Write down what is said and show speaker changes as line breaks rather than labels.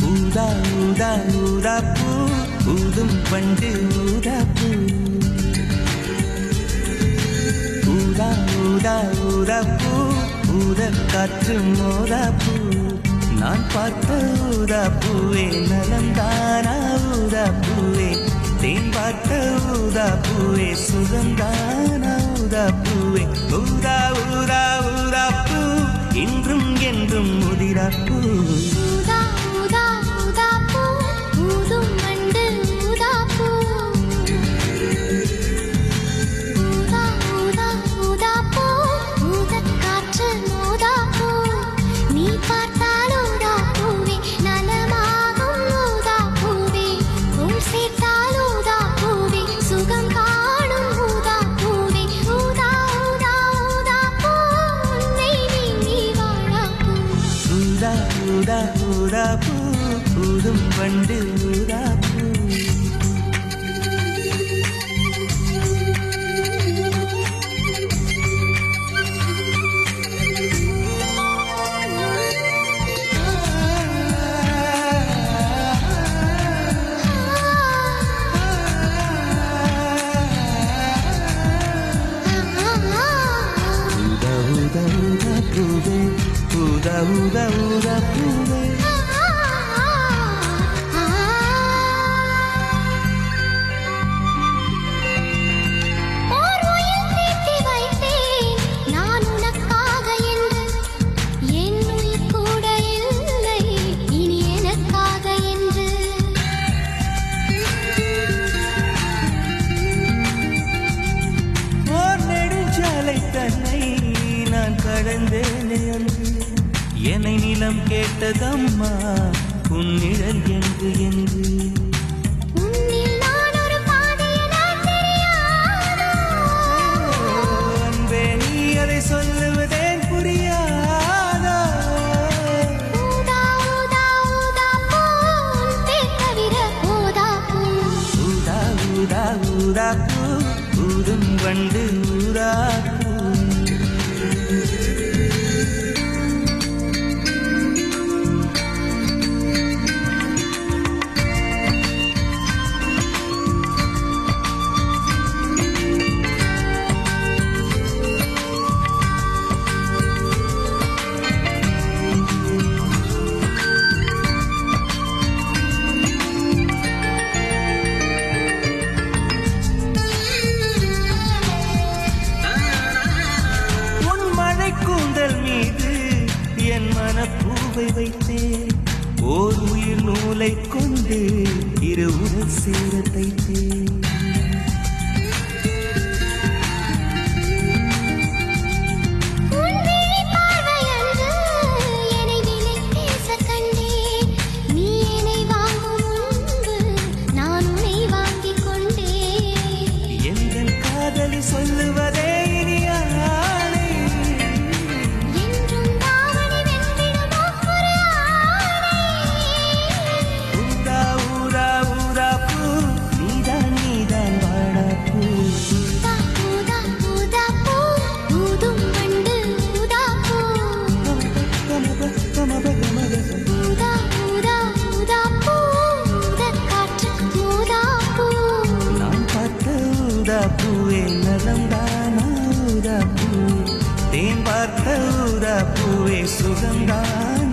ஊதா ஊதா ஊதாப்பூ ஊதும் பண்டு ஊதாப்பூ ஊதா ஊதா ஊதாப்பூ ஊத காற்று மோதாப்பூ நான் பார்த்த ஊதாப்பூவே நலந்தானா ஊதாப்பூவே தேன் பார்த்த ஊதாப்பூவே சுகந்தானா ஊதாப்பூவே ஊதா ஊதா ஊதாப்பூ இன்றும் என்றும் முதிராப்பூ ஊதா ஊதாப்பூ ஊதும் பண்டு ஊதாப்பூ ஊதா ஊதா ஊதாப்பூவே ஊதா ஊதா ஊதாப்பூவே கடந்தேனே அன்று என்னை நிலம் கேட்டதம்மா உன்னிழல் என்று என்று அன்பே நீ அதை சொல்லுவதேன் புரியாதோ ஊதா ஊதா ஊதாப்பூ ஊதும் வண்டு ஊதாப்பூ கூந்தல் மீது என் மனப்பூவை வைத்தேன் ஓர் உயிர் நூலை கொண்டு இரு உடல் சேர தைத்தேன் எங்கள் காதலி சொல்லுவதே நீதான் நீதான் பார்த்த ஊதா பூவே சுகந்தான்